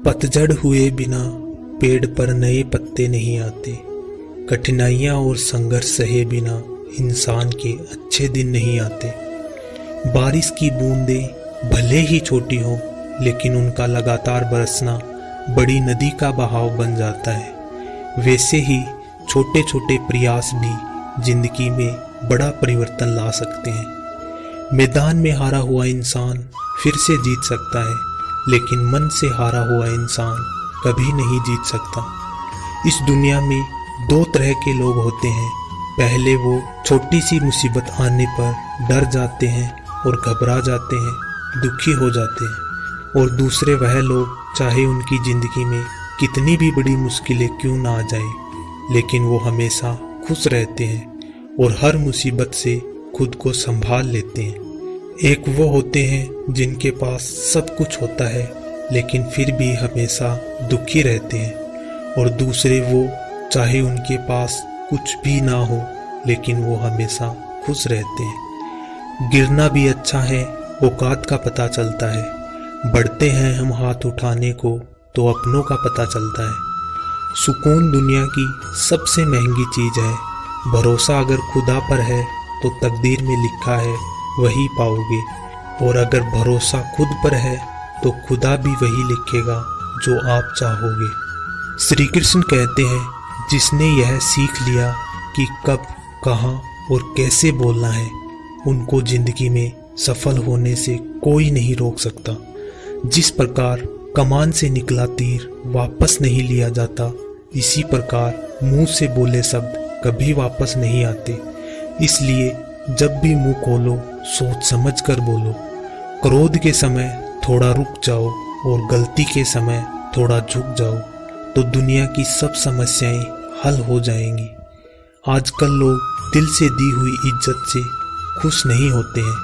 पतझड़ हुए बिना पेड़ पर नए पत्ते नहीं आते। कठिनाइयाँ और संघर्ष सहे बिना इंसान के अच्छे दिन नहीं आते। बारिश की बूंदें भले ही छोटी हो, लेकिन उनका लगातार बरसना बड़ी नदी का बहाव बन जाता है। वैसे ही छोटे छोटे प्रयास भी जिंदगी में बड़ा परिवर्तन ला सकते हैं। मैदान में हारा हुआ इंसान फिर से जीत सकता है, लेकिन मन से हारा हुआ इंसान कभी नहीं जीत सकता। इस दुनिया में दो तरह के लोग होते हैं। पहले वो छोटी सी मुसीबत आने पर डर जाते हैं और घबरा जाते हैं, दुखी हो जाते हैं। और दूसरे वह लोग, चाहे उनकी ज़िंदगी में कितनी भी बड़ी मुश्किलें क्यों ना आ जाए, लेकिन वो हमेशा खुश रहते हैं और हर मुसीबत से खुद को संभाल लेते हैं। एक वो होते हैं जिनके पास सब कुछ होता है, लेकिन फिर भी हमेशा दुखी रहते हैं। और दूसरे वो, चाहे उनके पास कुछ भी ना हो, लेकिन वो हमेशा खुश रहते हैं। गिरना भी अच्छा है, औकात का पता चलता है। बढ़ते हैं हम हाथ उठाने को तो अपनों का पता चलता है। सुकून दुनिया की सबसे महंगी चीज़ है। भरोसा अगर खुदा पर है तो तकदीर में लिखा है वही पाओगे, और अगर भरोसा खुद पर है तो खुदा भी वही लिखेगा जो आप चाहोगे। श्री कृष्ण कहते हैं, जिसने यह सीख लिया कि कब, कहाँ और कैसे बोलना है, उनको जिंदगी में सफल होने से कोई नहीं रोक सकता। जिस प्रकार कमान से निकला तीर वापस नहीं लिया जाता, इसी प्रकार मुंह से बोले शब्द कभी वापस नहीं आते। इसलिए जब भी मुंह खोलो सोच समझ कर बोलो। क्रोध के समय थोड़ा रुक जाओ और गलती के समय थोड़ा झुक जाओ, तो दुनिया की सब समस्याएं हल हो जाएंगी। आजकल लोग दिल से दी हुई इज्जत से खुश नहीं होते हैं।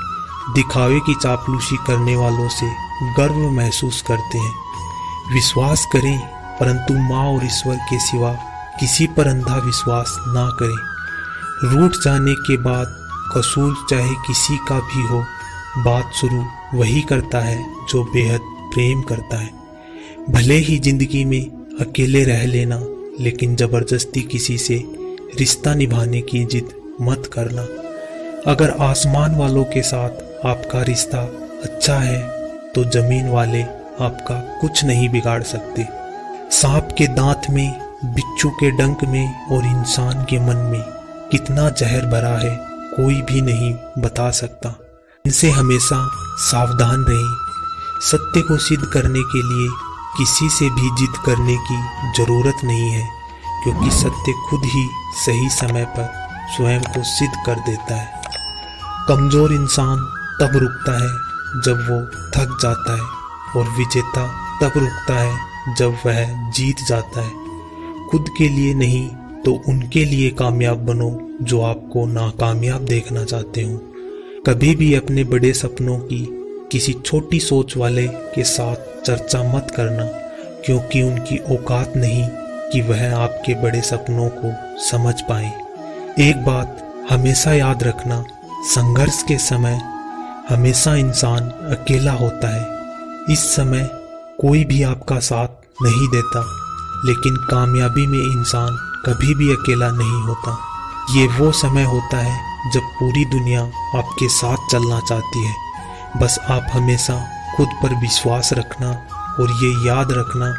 दिखावे की चापलूसी करने वालों से गर्व महसूस करते हैं। विश्वास करें, परंतु माँ और ईश्वर के सिवा किसी पर अंधा विश्वास ना करें। रूठ जाने के बाद कसूर चाहे किसी का भी हो, बात शुरू वही करता है जो बेहद प्रेम करता है। भले ही जिंदगी में अकेले रह लेना, लेकिन जबरदस्ती किसी से रिश्ता निभाने की जिद मत करना। अगर आसमान वालों के साथ आपका रिश्ता अच्छा है तो जमीन वाले आपका कुछ नहीं बिगाड़ सकते। सांप के दांत में, बिच्छू के डंक में और इंसान के मन में कितना जहर भरा है कोई भी नहीं बता सकता। इनसे हमेशा सावधान रहें। सत्य को सिद्ध करने के लिए किसी से भी जिद करने की जरूरत नहीं है, क्योंकि सत्य खुद ही सही समय पर स्वयं को सिद्ध कर देता है। कमजोर इंसान तब रुकता है जब वो थक जाता है, और विजेता तब रुकता है जब वह जीत जाता है। खुद के लिए नहीं तो उनके लिए कामयाब बनो जो आपको नाकामयाब देखना चाहते हो। कभी भी अपने बड़े सपनों की किसी छोटी सोच वाले के साथ चर्चा मत करना, क्योंकि उनकी औकात नहीं कि वह आपके बड़े सपनों को समझ पाए। एक बात हमेशा याद रखना, संघर्ष के समय हमेशा इंसान अकेला होता है। इस समय कोई भी आपका साथ नहीं देता, लेकिन कामयाबी में इंसान कभी भी अकेला नहीं होता। ये वो समय होता है जब पूरी दुनिया आपके साथ चलना चाहती है। बस आप हमेशा खुद पर विश्वास रखना और ये याद रखना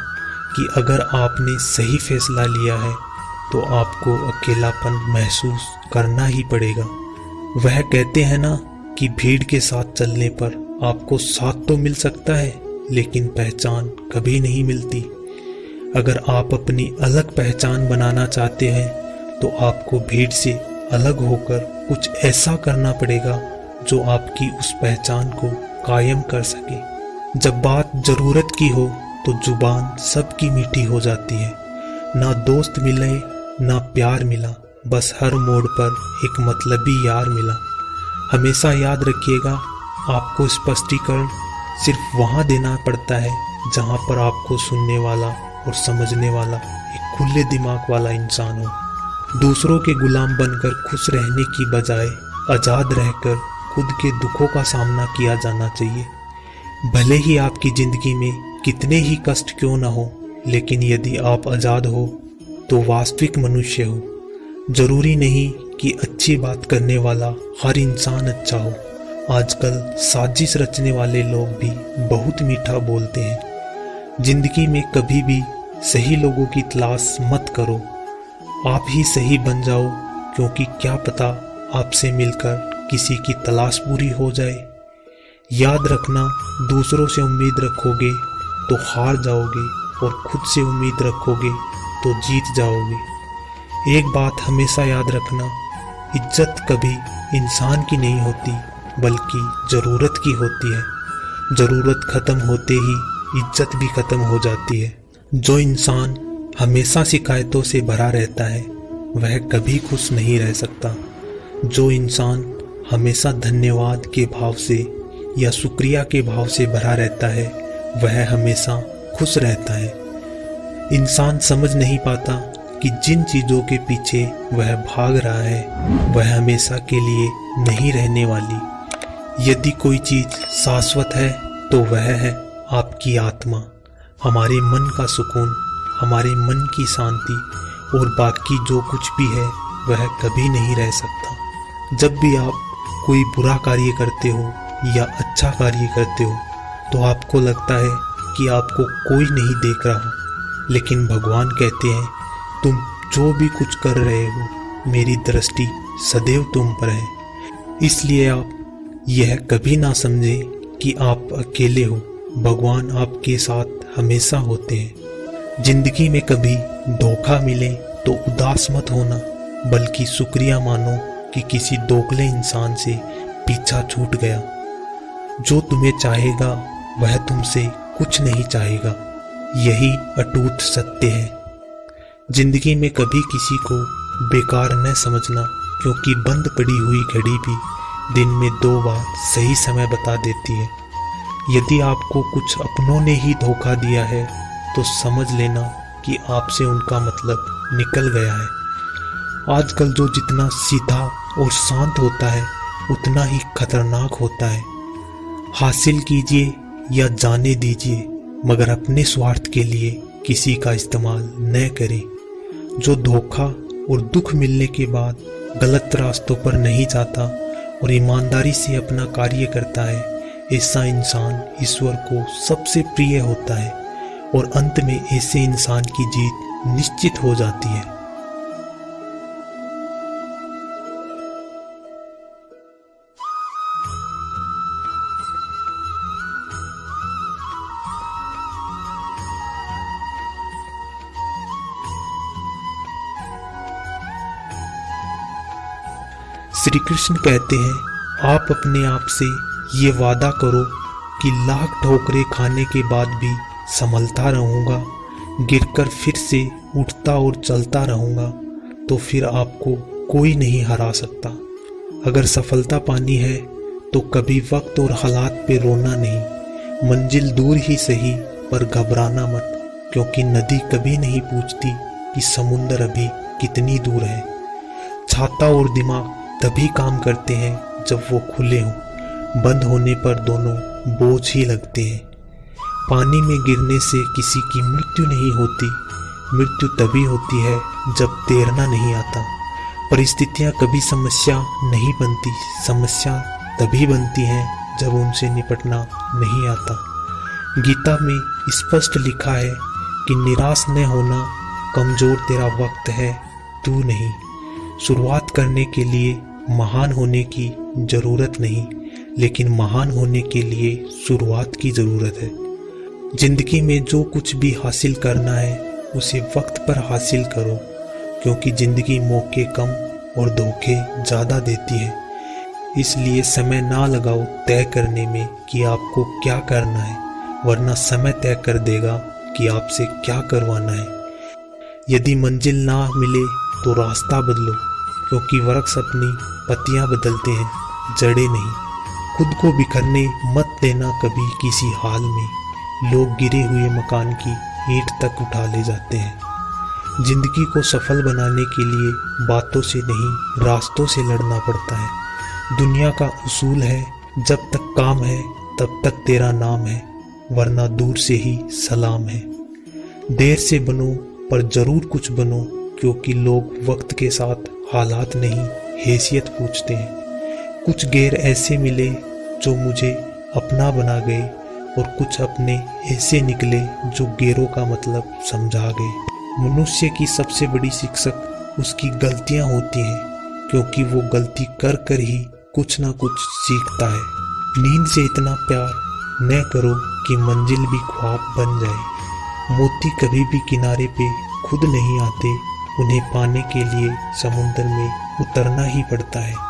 कि अगर आपने सही फैसला लिया है तो आपको अकेलापन महसूस करना ही पड़ेगा। वह कहते हैं ना कि भीड़ के साथ चलने पर आपको साथ तो मिल सकता है, लेकिन पहचान कभी नहीं मिलती। अगर आप अपनी अलग पहचान बनाना चाहते हैं तो आपको भीड़ से अलग होकर कुछ ऐसा करना पड़ेगा जो आपकी उस पहचान को कायम कर सके। जब बात जरूरत की हो तो जुबान सबकी मीठी हो जाती है। ना दोस्त मिले ना प्यार मिला, बस हर मोड़ पर एक मतलबी यार मिला। हमेशा याद रखिएगा, आपको स्पष्टीकरण सिर्फ वहाँ देना पड़ता है जहाँ पर आपको सुनने वाला और समझने वाला एक खुले दिमाग वाला इंसान हो। दूसरों के गुलाम बनकर खुश रहने की बजाय आज़ाद रहकर खुद के दुखों का सामना किया जाना चाहिए। भले ही आपकी ज़िंदगी में कितने ही कष्ट क्यों न हो, लेकिन यदि आप आज़ाद हो तो वास्तविक मनुष्य हो। जरूरी नहीं कि अच्छी बात करने वाला हर इंसान अच्छा हो। आजकल साजिश रचने वाले लोग भी बहुत मीठा बोलते हैं। जिंदगी में कभी भी सही लोगों की तलाश मत करो, आप ही सही बन जाओ, क्योंकि क्या पता आपसे मिलकर किसी की तलाश पूरी हो जाए। याद रखना, दूसरों से उम्मीद रखोगे तो हार जाओगे और खुद से उम्मीद रखोगे तो जीत जाओगे। एक बात हमेशा याद रखना, इज्जत कभी इंसान की नहीं होती बल्कि ज़रूरत की होती है। ज़रूरत ख़त्म होते ही इज्जत भी ख़त्म हो जाती है। जो इंसान हमेशा शिकायतों से भरा रहता है वह कभी खुश नहीं रह सकता। जो इंसान हमेशा धन्यवाद के भाव से या शुक्रिया के भाव से भरा रहता है वह हमेशा खुश रहता है। इंसान समझ नहीं पाता कि जिन चीज़ों के पीछे वह भाग रहा है वह हमेशा के लिए नहीं रहने वाली। यदि कोई चीज़ शाश्वत है तो वह है आपकी आत्मा, हमारे मन का सुकून, हमारे मन की शांति, और बाकी जो कुछ भी है वह कभी नहीं रह सकता। जब भी आप कोई बुरा कार्य करते हो या अच्छा कार्य करते हो तो आपको लगता है कि आपको कोई नहीं देख रहा, लेकिन भगवान कहते हैं तुम जो भी कुछ कर रहे हो मेरी दृष्टि सदैव तुम पर है। इसलिए आप यह कभी ना समझें कि आप अकेले हो, भगवान आपके साथ हमेशा होते हैं। जिंदगी में कभी धोखा मिले तो उदास मत होना, बल्कि शुक्रिया मानो कि किसी दोगले इंसान से पीछा छूट गया। जो तुम्हें चाहेगा वह तुमसे कुछ नहीं चाहेगा, यही अटूट सत्य है। जिंदगी में कभी किसी को बेकार न समझना, क्योंकि बंद पड़ी हुई घड़ी भी दिन में 2 बार सही समय बता देती है। यदि आपको कुछ अपनों ने ही धोखा दिया है तो समझ लेना कि आपसे उनका मतलब निकल गया है। आजकल जो जितना सीधा और शांत होता है उतना ही खतरनाक होता है। हासिल कीजिए या जाने दीजिए, मगर अपने स्वार्थ के लिए किसी का इस्तेमाल न करें। जो धोखा और दुख मिलने के बाद गलत रास्तों पर नहीं जाता और ईमानदारी से अपना कार्य करता है, ऐसा इंसान ईश्वर को सबसे प्रिय होता है और अंत में ऐसे इंसान की जीत निश्चित हो जाती है। श्री कृष्ण कहते हैं, आप अपने आप से ये वादा करो कि लाख ठोकरें खाने के बाद भी संभलता रहूँगा, गिरकर फिर से उठता और चलता रहूँगा, तो फिर आपको कोई नहीं हरा सकता। अगर सफलता पानी है तो कभी वक्त और हालात पे रोना नहीं। मंजिल दूर ही सही पर घबराना मत, क्योंकि नदी कभी नहीं पूछती कि समुंदर अभी कितनी दूर है। छाता और दिमाग तभी काम करते हैं जब वो खुले हों, बंद होने पर दोनों बोझ ही लगते हैं। पानी में गिरने से किसी की मृत्यु नहीं होती, मृत्यु तभी होती है जब तैरना नहीं आता। परिस्थितियाँ कभी समस्या नहीं बनती, समस्या तभी बनती हैं जब उनसे निपटना नहीं आता। गीता में स्पष्ट लिखा है कि निराश न होना, कमज़ोर तेरा वक्त है, तू नहीं। शुरुआत करने के लिए महान होने की ज़रूरत नहीं, लेकिन महान होने के लिए शुरुआत की ज़रूरत है। जिंदगी में जो कुछ भी हासिल करना है उसे वक्त पर हासिल करो, क्योंकि ज़िंदगी मौके कम और धोखे ज़्यादा देती है। इसलिए समय ना लगाओ तय करने में कि आपको क्या करना है, वरना समय तय कर देगा कि आपसे क्या करवाना है। यदि मंजिल ना मिले तो रास्ता बदलो, क्योंकि वृक्ष अपनी पत्तियां बदलते हैं, जड़ें नहीं। खुद को बिखरने मत देना कभी किसी हाल में। लोग गिरे हुए मकान की ईंट तक उठा ले जाते हैं। जिंदगी को सफल बनाने के लिए बातों से नहीं, रास्तों से लड़ना पड़ता है। दुनिया का उसूल है, जब तक काम है तब तक तेरा नाम है। वरना दूर से ही सलाम है। देर से बनो पर जरूर कुछ बनो, क्योंकि लोग वक्त के साथ हालात नहीं हैसियत पूछते हैं। कुछ गैर ऐसे मिले जो मुझे अपना बना गए, और कुछ अपने ऐसे निकले जो गैरों का मतलब समझा गए। मनुष्य की सबसे बड़ी शिक्षक उसकी गलतियां होती हैं, क्योंकि वो गलती कर कर ही कुछ ना कुछ सीखता है। नींद से इतना प्यार न करो कि मंजिल भी ख्वाब बन जाए। मोती कभी भी किनारे पे खुद नहीं आते, उन्हें पाने के लिए समुद्र में उतरना ही पड़ता है।